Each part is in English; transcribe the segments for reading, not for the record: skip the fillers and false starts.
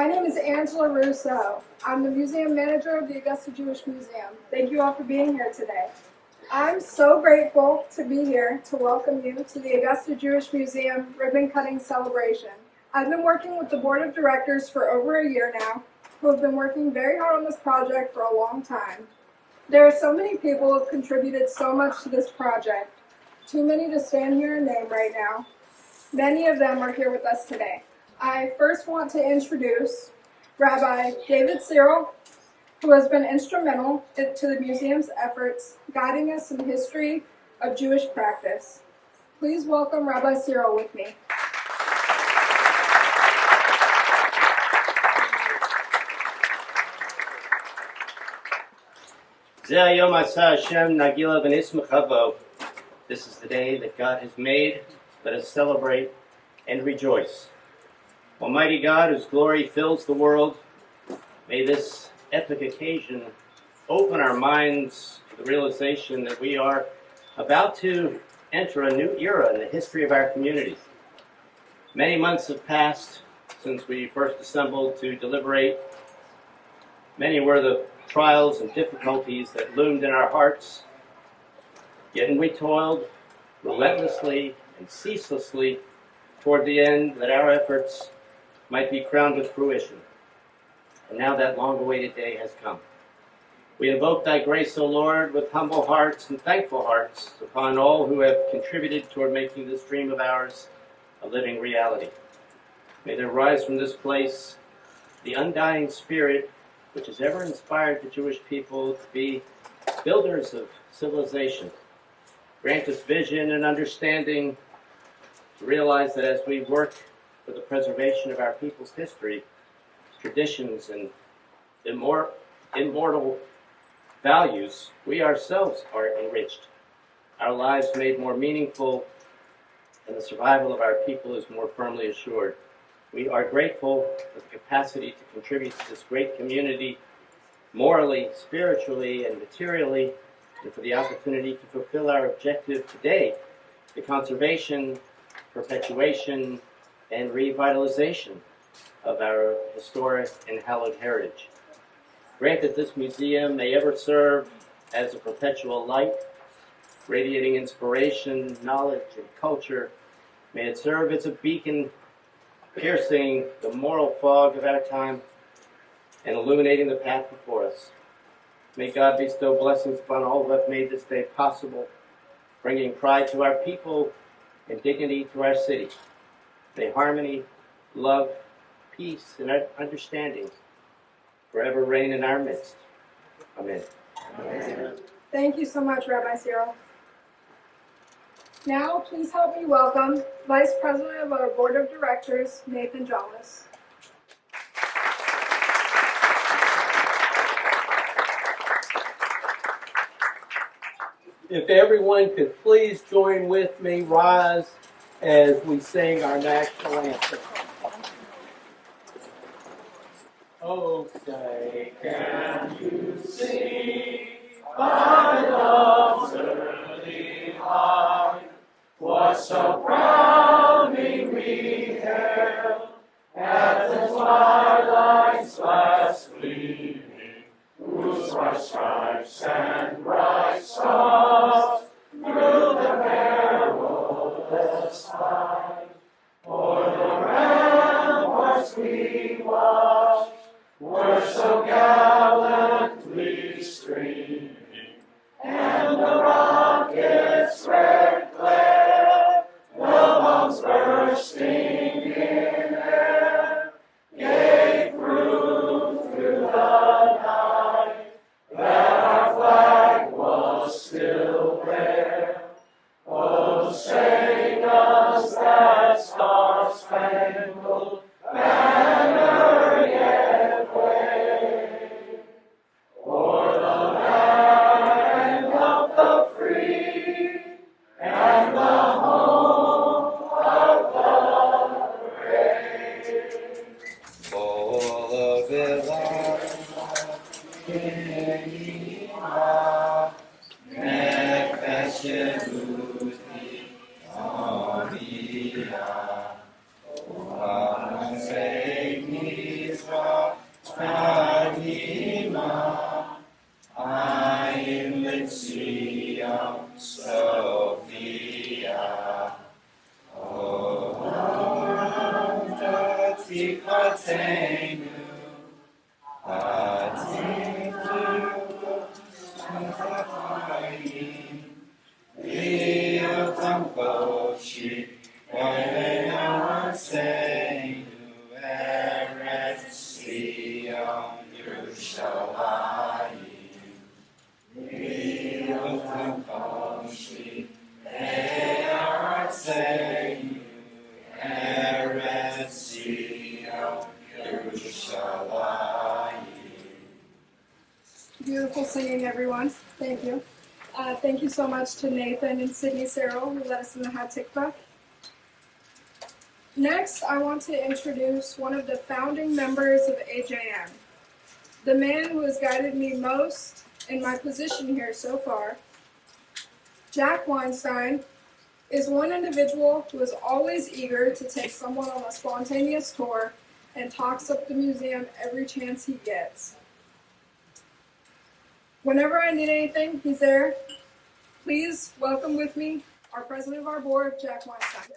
My name is Angela Russo. I'm the museum manager of the Augusta Jewish Museum. Thank you all for being here today. I'm so grateful to be here to welcome you to the Augusta Jewish Museum ribbon cutting celebration. I've been working with the board of directors for over a year now, who have been working very hard on this project for a long time. There are so many people who have contributed so much to this project. Too many to stand here and name right now. Many of them are here with us today. I first want to introduce Rabbi David Cyril, who has been instrumental to the museum's efforts, guiding us in the history of Jewish practice. Please welcome Rabbi Cyril with me. This is the day that God has made. Let us celebrate and rejoice. Almighty God, whose glory fills the world, may this epic occasion open our minds to the realization that we are about to enter a new era in the history of our communities. Many months have passed since we first assembled to deliberate. Many were the trials and difficulties that loomed in our hearts, yet we toiled relentlessly and ceaselessly toward the end that our efforts might be crowned with fruition. And now that long-awaited day has come. We invoke thy grace, O Lord, with humble hearts and thankful hearts upon all who have contributed toward making this dream of ours a living reality. May there rise from this place the undying spirit which has ever inspired the Jewish people to be builders of civilization. Grant us vision and understanding to realize that as we work for the preservation of our people's history, traditions, and immortal values, we ourselves are enriched, our lives made more meaningful, and the survival of our people is more firmly assured. We are grateful for the capacity to contribute to this great community morally, spiritually, and materially, and for the opportunity to fulfill our objective today, the conservation, perpetuation, and revitalization of our historic and hallowed heritage. Grant that this museum may ever serve as a perpetual light, radiating inspiration, knowledge, and culture. May it serve as a beacon, piercing the moral fog of our time and illuminating the path before us. May God bestow blessings upon all who have made this day possible, bringing pride to our people and dignity to our city. May harmony, love, peace, and understanding forever reign in our midst. Amen. Amen. Thank you so much, Rabbi Cyril. Now, please help me welcome Vice President of our Board of Directors, Nathan Jollis. If everyone could please join with me, rise as we sing our national anthem. Oh, say, can you see by love's early light what so proudly we hailed at the twilight's last gleaming, whose bright stripes and bright stars through the perilous fight o'er the ramparts we watched were so gallantly streaming, and the rocket's red glare, the bombs bursting in air, gave proof through the night that our flag was still there. Oh, say does that star-spangled banner yet wave o'er the land of the free and the home of the brave? All of it Beautiful singing, everyone. Thank you. Thank you so much to Nathan and Sydney Searle who led us in the Hatikva. Next, I want to introduce one of the founding members of AJM, the man who has guided me most in my position here so far. Jack Weinstein is one individual who is always eager to take someone on a spontaneous tour and talks up the museum every chance he gets. Whenever I need anything, he's there. Please welcome with me our president of our board, Jack Weinstein.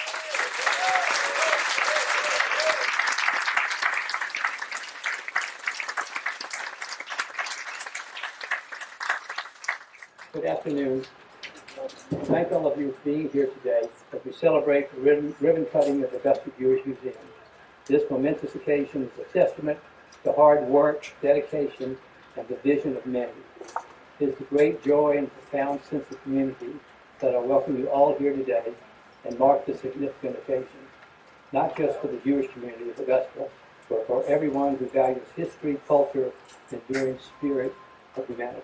Good afternoon. Thank all of you for being here today as we celebrate the ribbon cutting of the Augusta Jewish Museum. This momentous occasion is a testament to hard work, dedication, and the vision of many. It is a great joy and profound sense of community that I welcome you all here today and mark this significant occasion, not just for the Jewish community of Augusta, but for everyone who values history, culture, and enduring spirit of humanity.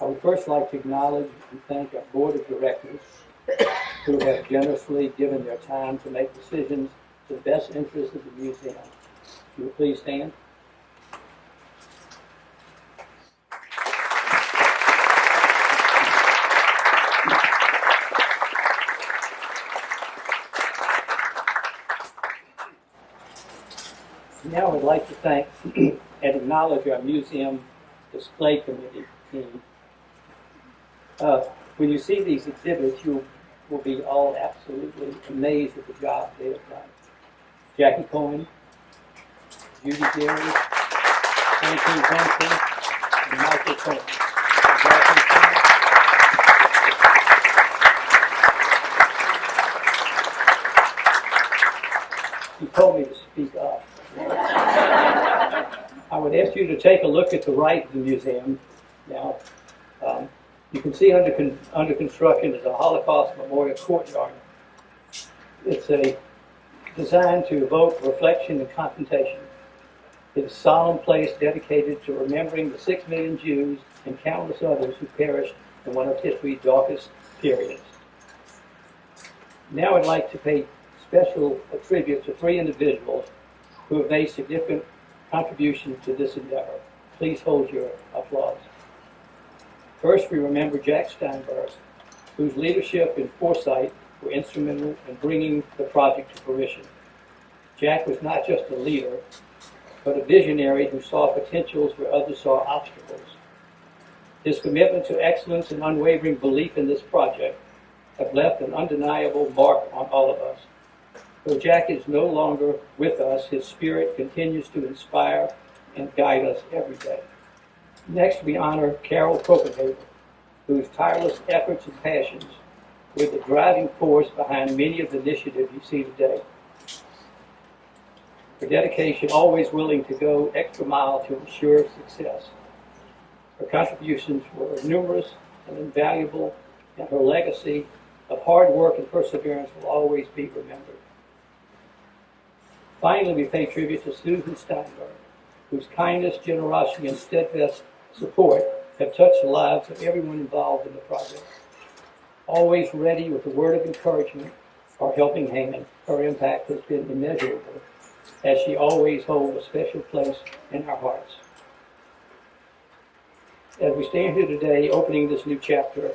I would first like to acknowledge and thank our board of directors who have generously given their time to make decisions to the best interests of the museum. Will you please stand? Now I would like to thank and acknowledge our museum display committee team. When you see these exhibits, you will be all absolutely amazed at the job they have done. Jackie Cohen, Judy Gary, Francine Thompson, and Michael Cohen. He told me to speak up. I would ask you to take a look at the right of the museum now. You can see under construction is a Holocaust Memorial Courtyard. It's designed to evoke reflection and contemplation. It's a solemn place dedicated to remembering the 6 million Jews and countless others who perished in one of history's darkest periods. Now I'd like to pay special tribute to 3 individuals who have made significant contributions to this endeavor. Please hold your applause. First, we remember Jack Steinberg, whose leadership and foresight were instrumental in bringing the project to fruition. Jack was not just a leader, but a visionary who saw potentials where others saw obstacles. His commitment to excellence and unwavering belief in this project have left an undeniable mark on all of us. Though Jack is no longer with us, his spirit continues to inspire and guide us every day. Next, we honor Carol Copenhagen, whose tireless efforts and passions were the driving force behind many of the initiatives you see today. Her dedication, always willing to go extra mile to ensure success. Her contributions were numerous and invaluable, and her legacy of hard work and perseverance will always be remembered. Finally, we pay tribute to Susan Steinberg, whose kindness, generosity, and steadfast support have touched the lives of everyone involved in the project. Always ready with a word of encouragement or helping hand, her impact has been immeasurable, as she always holds a special place in our hearts. As we stand here today, opening this new chapter,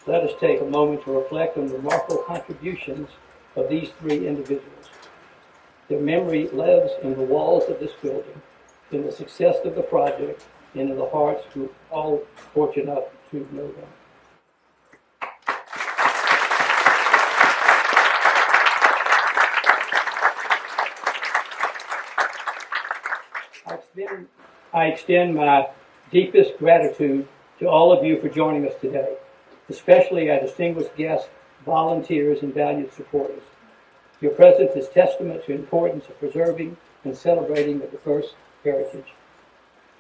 let us take a moment to reflect on the remarkable contributions of these 3 individuals. Their memory lives in the walls of this building, in the success of the project, and in the hearts who are all fortunate enough to know them. I extend my deepest gratitude to all of you for joining us today, especially our distinguished guests, volunteers, and valued supporters. Your presence is testament to the importance of preserving and celebrating the diverse heritage.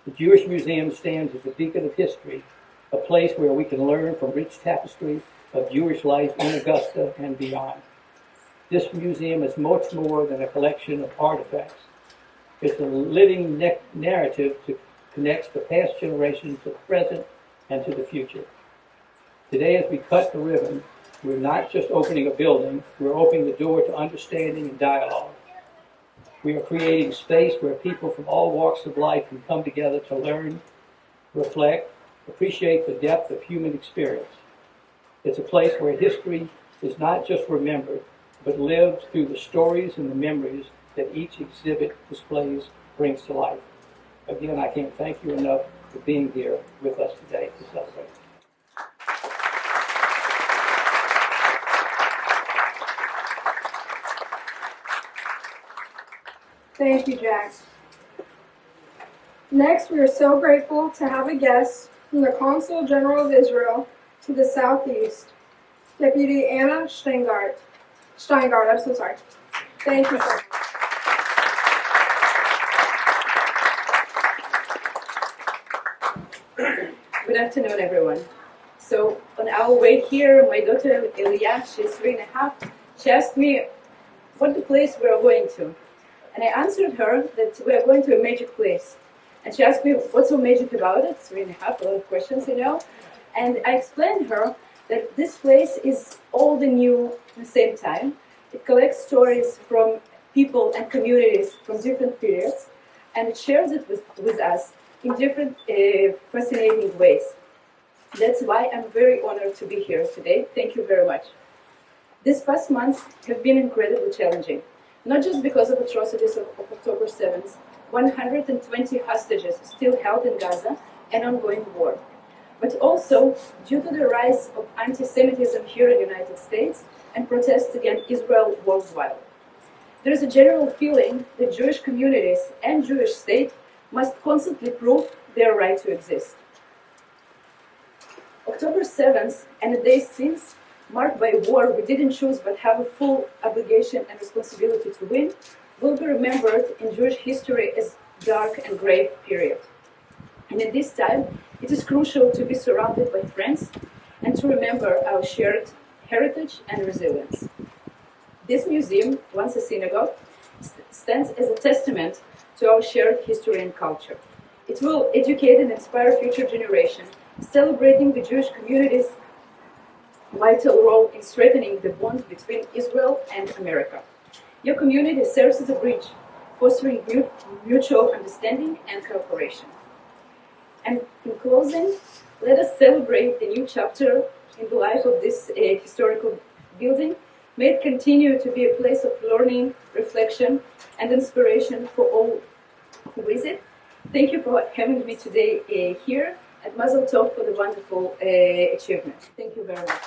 The Jewish Museum stands as a beacon of history, a place where we can learn from rich tapestry of Jewish life in Augusta and beyond. This museum is much more than a collection of artifacts. It's a living narrative that connects the past generation to the present and to the future. Today, as we cut the ribbon, we're not just opening a building, we're opening the door to understanding and dialogue. We are creating space where people from all walks of life can come together to learn, reflect, appreciate the depth of human experience. It's a place where history is not just remembered, but lived through the stories and the memories that each exhibit displays brings to life. Again, I can't thank you enough for being here with us today to celebrate. Thank you, Jack. Next, we are so grateful to have a guest from the Consul General of Israel to the Southeast, Deputy Anna Steingart, I'm so sorry. Thank you, sir. Good afternoon, everyone. So on our way here, my daughter Elia, she's 3.5, she asked me what the place we are going to. And I answered her that we are going to a magic place. And she asked me what's so magic about it. 3.5, a lot of questions, you know. And I explained her that this place is old and new at the same time. It collects stories from people and communities from different periods, and it shares it with us in different fascinating ways. That's why I'm very honored to be here today. Thank you very much. These past months have been incredibly challenging, not just because of atrocities of October 7th, 120 hostages still held in Gaza, and ongoing war, but also due to the rise of anti-Semitism here in the United States and protests against Israel worldwide. There is a general feeling that Jewish communities and Jewish state must constantly prove their right to exist. October 7th and the days since, marked by war we didn't choose but have a full obligation and responsibility to win, will be remembered in Jewish history as dark and grave period. And in this time, it is crucial to be surrounded by friends and to remember our shared heritage and resilience. This museum, once a synagogue, stands as a testament to our shared history and culture. It will educate and inspire future generations, celebrating the Jewish community's vital role in strengthening the bond between Israel and America. Your community serves as a bridge, fostering mutual understanding and cooperation. And in closing, let us celebrate the new chapter in the life of this historical building. May it continue to be a place of learning, reflection, and inspiration for all who visit. Thank you for having me today here, and Mazel Tov for the wonderful achievement. Thank you very much.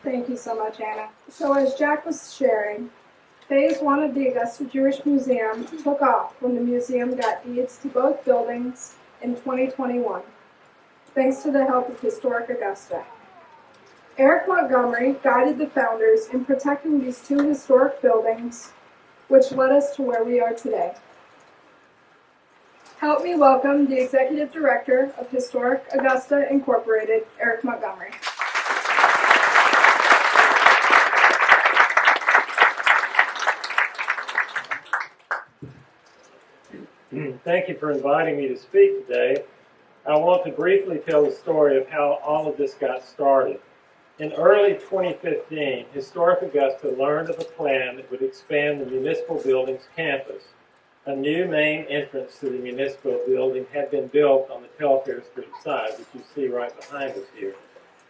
Thank you so much, Anna. So as Jack was sharing, Phase 1 of the Augusta Jewish Museum took off when the museum got deeds to both buildings in 2021, thanks to the help of Historic Augusta. Eric Montgomery guided the founders in protecting these two historic buildings, which led us to where we are today. Help me welcome the Executive Director of Historic Augusta Incorporated, Eric Montgomery. Thank you for inviting me to speak today. I want to briefly tell the story of how all of this got started. In early 2015, Historic Augusta learned of a plan that would expand the municipal building's campus. A new main entrance to the municipal building had been built on the Telfair Street side, which you see right behind us here.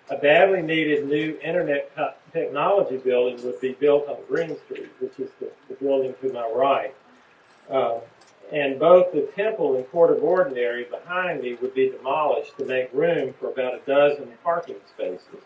A badly needed new internet technology building would be built on Green Street, which is the building to my right. And both the temple and court of ordinary behind me would be demolished to make room for about a dozen parking spaces.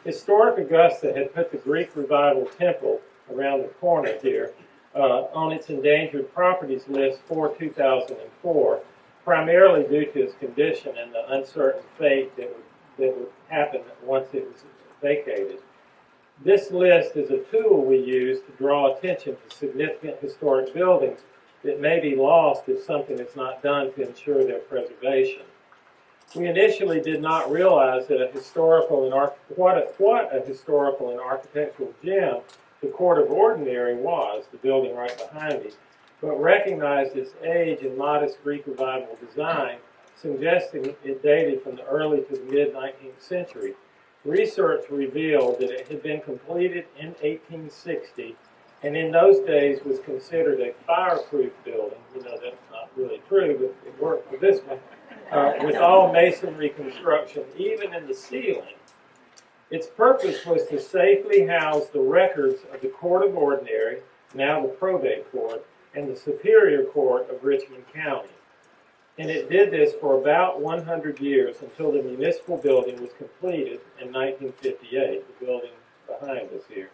Historic Augusta had put the Greek Revival Temple around the corner here on its endangered properties list for 2004, primarily due to its condition and the uncertain fate that would happen once it was vacated. This list is a tool we use to draw attention to significant historic buildings that may be lost if something is not done to ensure their preservation. We initially did not realize that what a historical and architectural gem the Court of Ordinary was, the building right behind me, but recognized its age and modest Greek Revival design, suggesting it dated from the early to the mid-19th century. Research revealed that it had been completed in 1860, and in those days was considered a fireproof building. You know, that's not really true, but it worked for this one. With all masonry construction, even in the ceiling. Its purpose was to safely house the records of the Court of Ordinary, now the Probate Court, and the Superior Court of Richmond County. And it did this for about 100 years until the municipal building was completed in 1958, the building behind us here.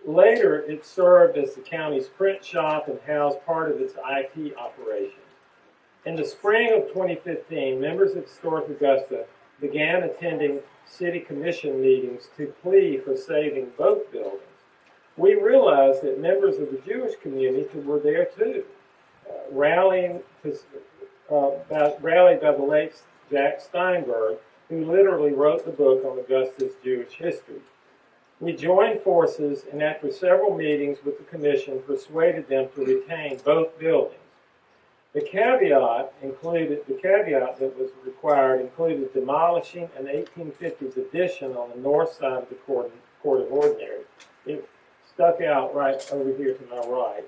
Later, it served as the county's print shop and housed part of its IT operations. In the spring of 2015, members of Historic Augusta began attending City Commission meetings to plea for saving both buildings. We realized that members of the Jewish community were there too, rallied by the late Jack Steinberg, who literally wrote the book on Augusta's Jewish history. We joined forces and after several meetings with the commission persuaded them to retain both buildings. The caveat that was required included demolishing an 1850s addition on the north side of the Court of Ordinary. It stuck out right over here to my right,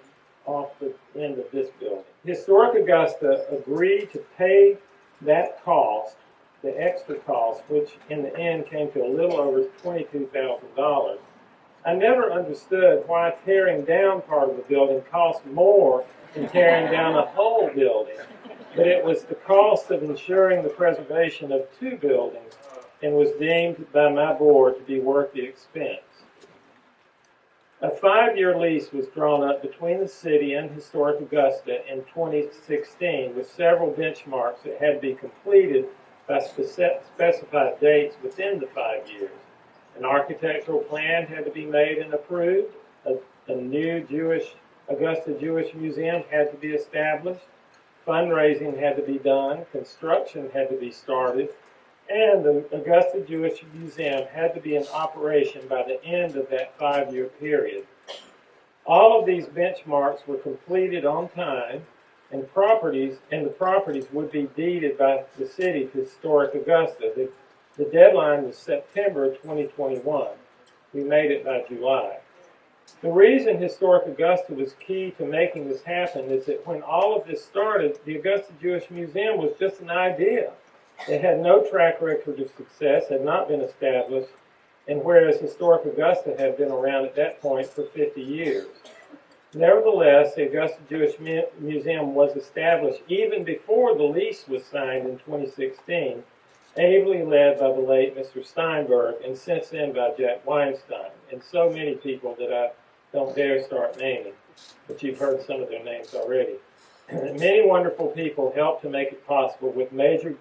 off the end of this building. Historic Augusta agreed to pay that cost, the extra cost, which in the end came to a little over $22,000. I never understood why tearing down part of the building cost more than tearing down a whole building, but it was the cost of ensuring the preservation of two buildings and was deemed by my board to be worth the expense. A 5-year lease was drawn up between the city and Historic Augusta in 2016 with several benchmarks that had to be completed by specified dates within the 5 years. An architectural plan had to be made and approved. A new Augusta Jewish Museum had to be established. Fundraising had to be done. Construction had to be started. And the Augusta Jewish Museum had to be in operation by the end of that 5-year period. All of these benchmarks were completed on time, and the properties would be deeded by the city to Historic Augusta. The deadline was September 2021. We made it by July. The reason Historic Augusta was key to making this happen is that when all of this started, the Augusta Jewish Museum was just an idea. It had no track record of success, had not been established, and whereas Historic Augusta had been around at that point for 50 years. Nevertheless, the Augusta Jewish Museum was established even before the lease was signed in 2016, ably led by the late Mr. Steinberg, and since then by Jack Weinstein, and so many people that I don't dare start naming, but you've heard some of their names already. Many wonderful people helped to make it possible with major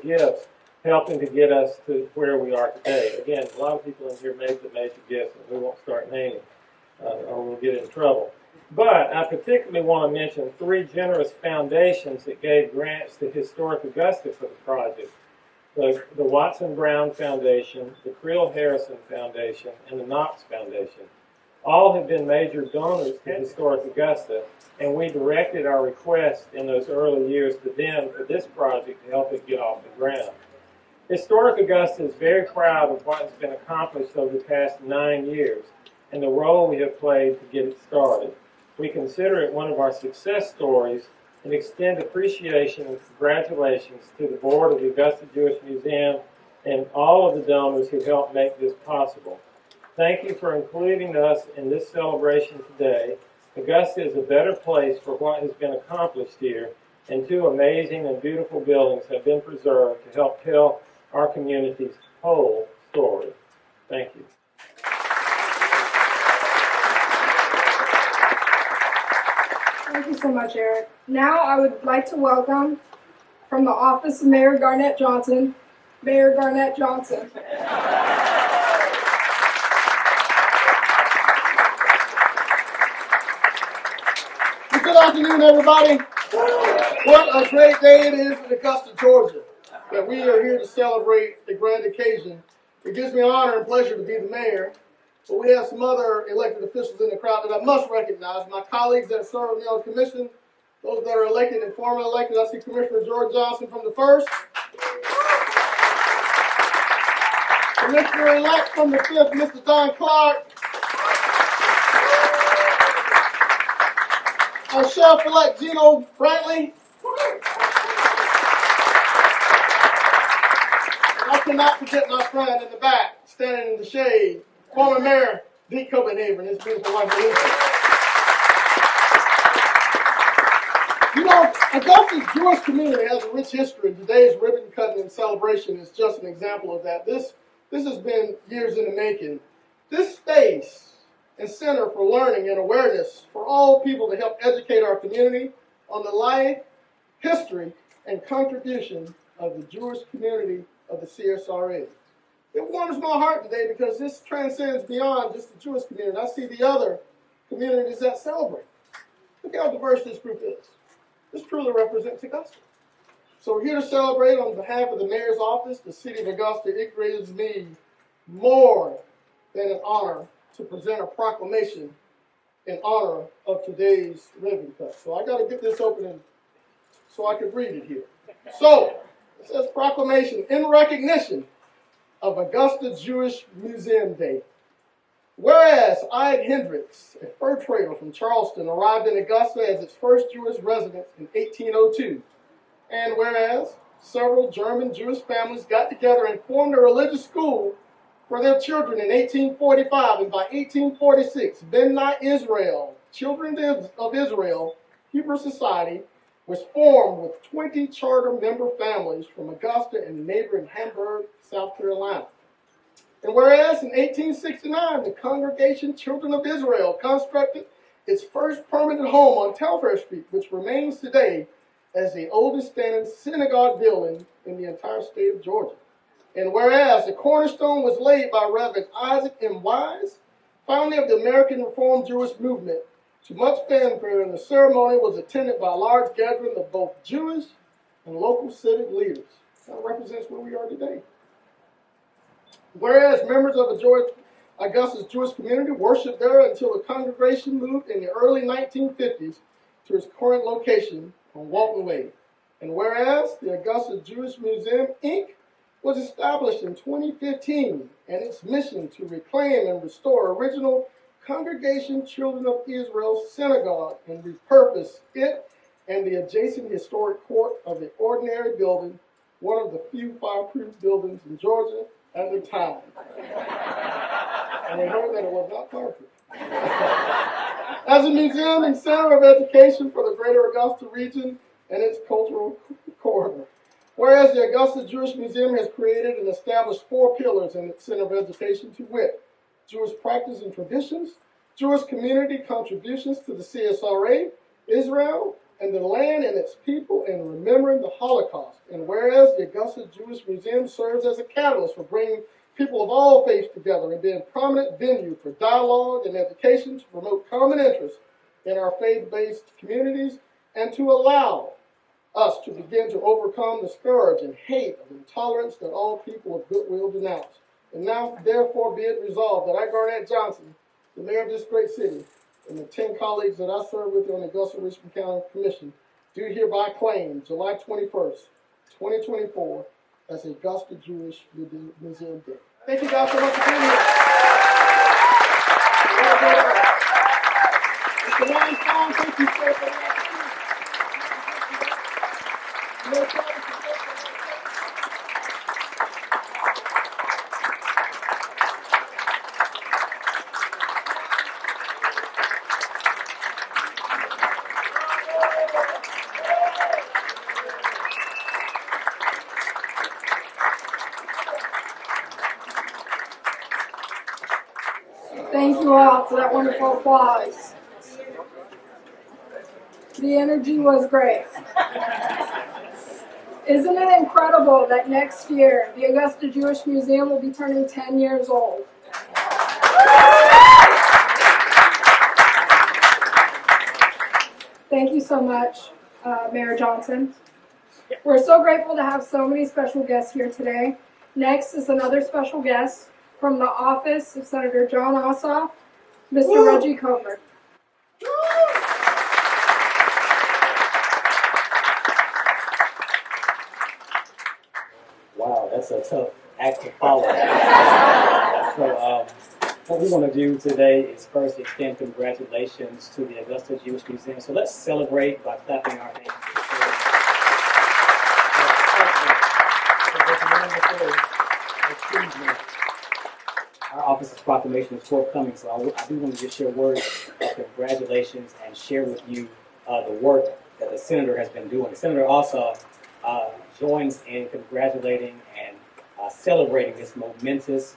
gifts helping to get us to where we are today. Again, a lot of people in here made the major gifts, and we won't start naming, or we'll get in trouble. But I particularly want to mention 3 generous foundations that gave grants to Historic Augusta for the project. The Watson Brown Foundation, the Creel Harrison Foundation, and the Knox Foundation. All have been major donors to Historic Augusta, and we directed our request in those early years to them for this project to help it get off the ground. Historic Augusta is very proud of what has been accomplished over the past 9 years and the role we have played to get it started. We consider it one of our success stories and extend appreciation and congratulations to the board of the Augusta Jewish Museum and all of the donors who helped make this possible. Thank you for including us in this celebration today. Augusta is a better place for what has been accomplished here, and 2 amazing and beautiful buildings have been preserved to help tell our community's whole story. Thank you. Thank you so much, Eric. Now I would like to welcome, from the office of Mayor Garnett Johnson, Mayor Garnett Johnson. Good afternoon, everybody. What a great day it is in Augusta, Georgia, that we are here to celebrate a grand occasion. It gives me honor and pleasure to be the mayor, but we have some other elected officials in the crowd that I must recognize. My colleagues that serve on the other commission, those that are elected and formerly elected. I see Commissioner George Johnson from the 1st. Commissioner-elect from the 5th, Mr. Don Clark. Our Sheriff-elect Gino Brantley. And I cannot forget my friend in the back, standing in the shade, former Mayor Deke Copenhagen and his beautiful wife, Melissa. You know, Augusta's Jewish community has a rich history. Today's ribbon cutting and celebration is just an example of that. This has been years in the making. This space and center for learning and awareness for all people to help educate our community on the life, history, and contribution of the Jewish community of the CSRA. It warms my heart today because this transcends beyond just the Jewish community. I see the other communities that celebrate. Look how diverse this group is. This truly represents Augusta. So we're here to celebrate on behalf of the mayor's office, the city of Augusta. It gives me more than an honor to present a proclamation in honor of today's ribbon cut. So I got to get this open so I can read it here. So it says proclamation in recognition of Augusta Jewish Museum Day. Whereas Ide Hendricks, a fur trader from Charleston, arrived in Augusta as its first Jewish resident in 1802. And whereas several German Jewish families got together and formed a religious school for their children in 1845, and by 1846, B'nai Israel, Children of Israel, Hebrew Society, was formed with 20 charter member families from Augusta and neighboring Hamburg, South Carolina. And whereas in 1869, the congregation Children of Israel constructed its first permanent home on Telfair Street, which remains today as the oldest standing synagogue building in the entire state of Georgia. And whereas the cornerstone was laid by Reverend Isaac M. Wise, founder of the American Reformed Jewish Movement, to much fanfare, and the ceremony was attended by a large gathering of both Jewish and local civic leaders. That represents where we are today. Whereas members of the Augusta's Jewish community worshiped there until the congregation moved in the early 1950s to its current location on Walton Way. And whereas the Augusta Jewish Museum, Inc. was established in 2015, and its mission to reclaim and restore original Congregation Children of Israel Synagogue and repurpose it and the adjacent historic court of the ordinary building, one of the few fireproof buildings in Georgia at the time. And we heard that it was not fireproof. As a museum and center of education for the greater Augusta region and its cultural corridor. Whereas the Augusta Jewish Museum has created and established 4 pillars in its center of education, to wit: Jewish practice and traditions, Jewish community contributions to the CSRA, Israel, and the land and its people, and remembering the Holocaust. And whereas the Augusta Jewish Museum serves as a catalyst for bringing people of all faiths together and being a prominent venue for dialogue and education to promote common interests in our faith-based communities and to allow us to begin to overcome the scourge and hate of intolerance that all people of goodwill denounce. And now, therefore, be it resolved that I, Garnett Johnson, the mayor of this great city, and the 10 colleagues that I serve with on the Augusta-Richmond County Commission, do hereby claim July 21st, 2024, as Augusta Jewish Museum Day. Thank you guys so much for being here. Mr. Ryan Fong, thank you so much. Thank you all for that wonderful applause. The energy was great. Isn't it incredible that next year the Augusta Jewish Museum will be turning 10 years old? Thank you so much, Mayor Johnson. We're so grateful to have so many special guests here today. Next is another special guest from the office of Senator John Ossoff, Mr. Reggie Comer. Wow, that's a tough act to follow. So, what we want to do today is first extend congratulations to the Augusta Jewish Museum. So let's celebrate by clapping our hands. Our office's proclamation is forthcoming, so I do want to just share words of congratulations and share with you the work that the senator has been doing. The senator also joins in congratulating and celebrating this momentous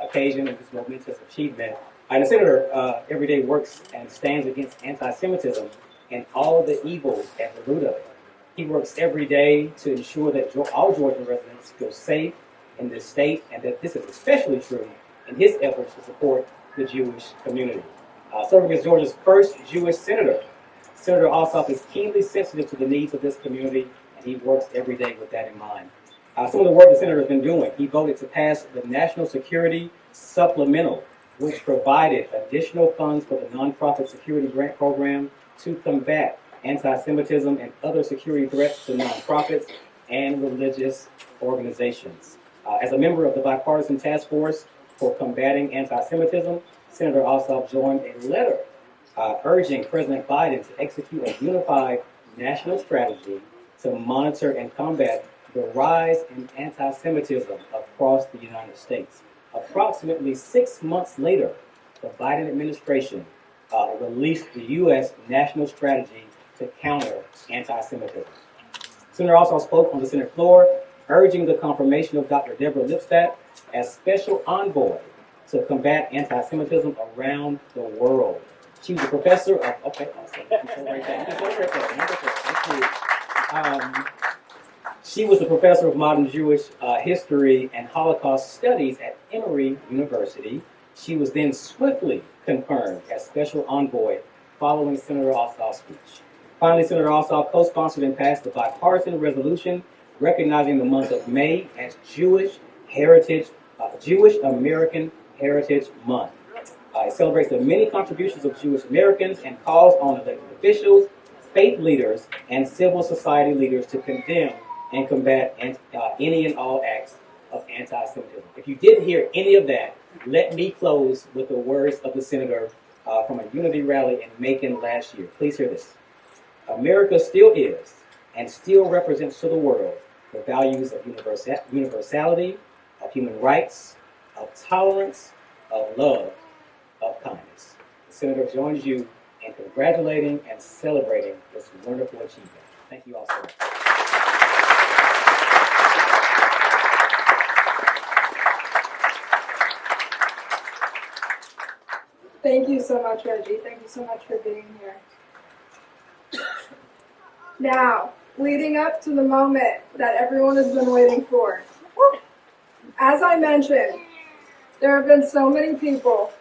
occasion and this momentous achievement. And the senator every day works and stands against anti-Semitism and all the evils at the root of it. He works every day to ensure that all Georgian residents feel safe in this state, and that this is especially true in his efforts to support the Jewish community. Serving as Georgia's first Jewish senator, Senator Ossoff is keenly sensitive to the needs of this community, and he works every day with that in mind. Some of the work the senator has been doing: he voted to pass the National Security Supplemental, which provided additional funds for the nonprofit security grant program to combat anti-Semitism and other security threats to nonprofits and religious organizations. As a member of the bipartisan task force for combating anti-Semitism, Senator Ossoff joined a letter urging President Biden to execute a unified national strategy to monitor and combat the rise in anti-Semitism across the United States. Approximately 6 months later, the Biden administration released the U.S. national strategy to counter anti-Semitism. Senator Ossoff spoke on the Senate floor, urging the confirmation of Dr. Deborah Lipstadt as special envoy to combat anti-Semitism around the world. She was a professor of, okay, awesome. You can go right there. You can go right there. Wonderful. Thank you. She was a professor of modern Jewish history and Holocaust studies at Emory University. She was then swiftly confirmed as special envoy following Senator Ossoff's speech. Finally, Senator Ossoff co-sponsored and passed the bipartisan resolution recognizing the month of May as Jewish American Heritage Month. It celebrates the many contributions of Jewish Americans and calls on elected officials, faith leaders, and civil society leaders to condemn and combat any and all acts of anti-Semitism. If you didn't hear any of that, let me close with the words of the senator from a unity rally in Macon last year. Please hear this. America still is and still represents to the world the values of universality, of human rights, of tolerance, of love, of kindness. The senator joins you in congratulating and celebrating this wonderful achievement. Thank you all so much. Thank you so much, Reggie. Thank you so much for being here. Now, leading up to the moment that everyone has been waiting for. As I mentioned, there have been so many people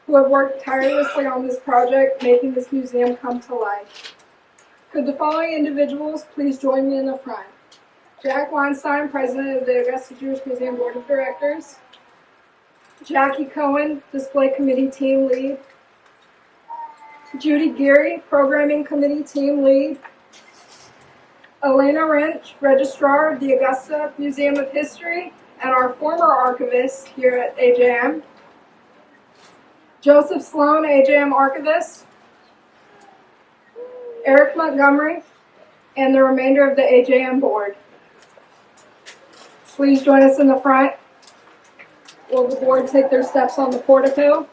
who have worked tirelessly on this project, making this museum come to life. Could the following individuals please join me in the front? Jack Weinstein, President of the Augusta Jewish Museum Board of Directors. Jackie Cohen, Display Committee Team Lead. Judy Geary, Programming Committee Team Lead. Elena Wrench, Registrar of the Augusta Museum of History and our former archivist here at AJM. Joseph Sloan, AJM Archivist. Eric Montgomery, and the remainder of the AJM Board. Please join us in the front. Will the board take their steps on the portico?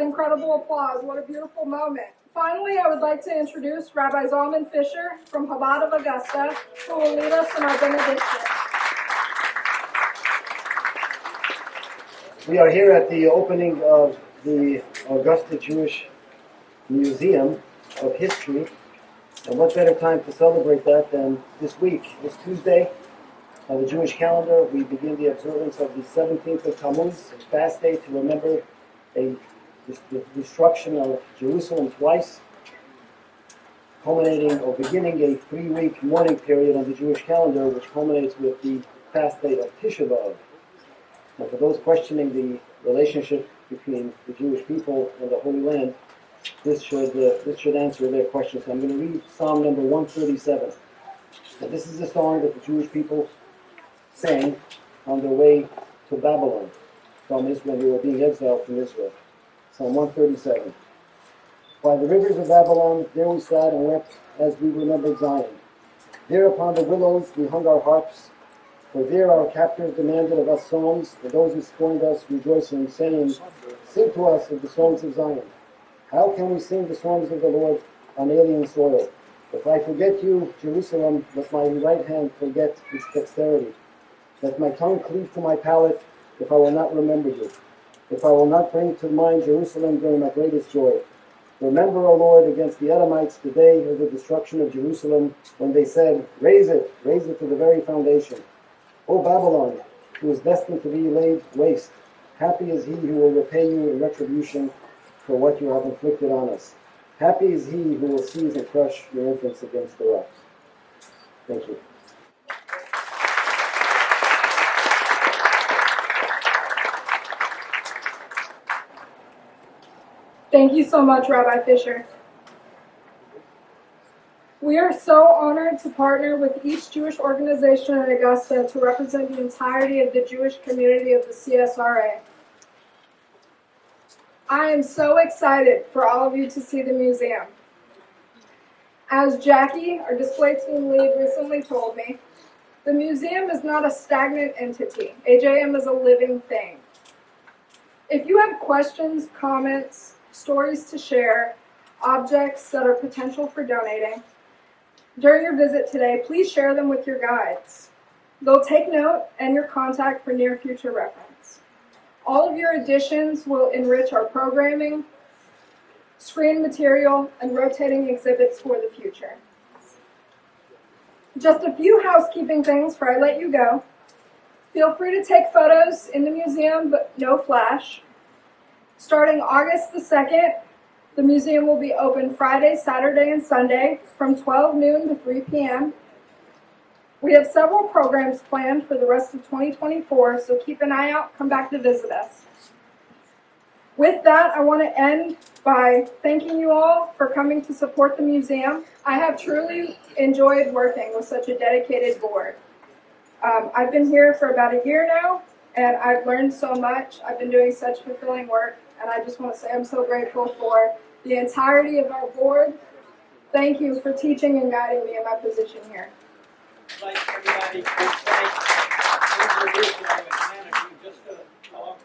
incredible applause. What a beautiful moment. Finally, I would like to introduce Rabbi Zalman Fisher from Chabad of Augusta, who will lead us in our benediction. We are here at the opening of the Augusta Jewish Museum of History, and what better time to celebrate that than this week, this Tuesday. On the Jewish calendar, we begin the observance of the 17th of Tammuz, a fast day to remember the destruction of Jerusalem twice, culminating or beginning a 3-week mourning period on the Jewish calendar, which culminates with the fast day of Tisha B'Av. And for those questioning the relationship between the Jewish people and the Holy Land, this should answer their questions. I'm going to read Psalm number 137. And this is a song that the Jewish people sang on their way to Babylon from Israel. They were being exiled from Israel. Psalm 137. By the rivers of Babylon, there we sat and wept as we remembered Zion. There upon the willows we hung our harps, for there our captors demanded of us songs, and those who scorned us rejoicing, saying, sing to us of the songs of Zion. How can we sing the songs of the Lord on alien soil? If I forget you, Jerusalem, let my right hand forget its dexterity. Let my tongue cleave to my palate if I will not remember you. If I will not bring to mind Jerusalem during my greatest joy. Remember, O Lord, against the Edomites the day of the destruction of Jerusalem, when they said, raise it to the very foundation. O Babylon, who is destined to be laid waste, happy is he who will repay you in retribution for what you have inflicted on us. Happy is he who will seize and crush your infants against the rocks. Thank you. Thank you so much, Rabbi Fisher. We are so honored to partner with each Jewish organization in Augusta to represent the entirety of the Jewish community of the CSRA. I am so excited for all of you to see the museum. As Jackie, our display team lead, recently told me, the museum is not a stagnant entity. AJM is a living thing. If you have questions, comments, stories to share, objects that are potential for donating, during your visit today, please share them with your guides. They'll take note and your contact for near future reference. All of your additions will enrich our programming, screen material, and rotating exhibits for the future. Just a few housekeeping things before I let you go. Feel free to take photos in the museum, but no flash. Starting August the 2nd, the museum will be open Friday, Saturday, and Sunday from 12 noon to 3 p.m. We have several programs planned for the rest of 2024, so keep an eye out. Come back to visit us. With that, I want to end by thanking you all for coming to support the museum. I have truly enjoyed working with such a dedicated board. I've been here for about a year now, and I've learned so much. I've been doing such fulfilling work, and I just want to say I'm so grateful for the entirety of our board. Thank you for teaching and guiding me in my position here. Like everybody, introduce you as manager, just talk.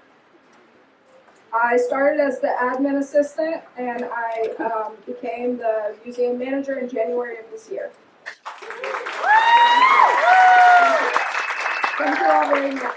I started as the admin assistant, and I became the museum manager in January of this year. Thank you all very much.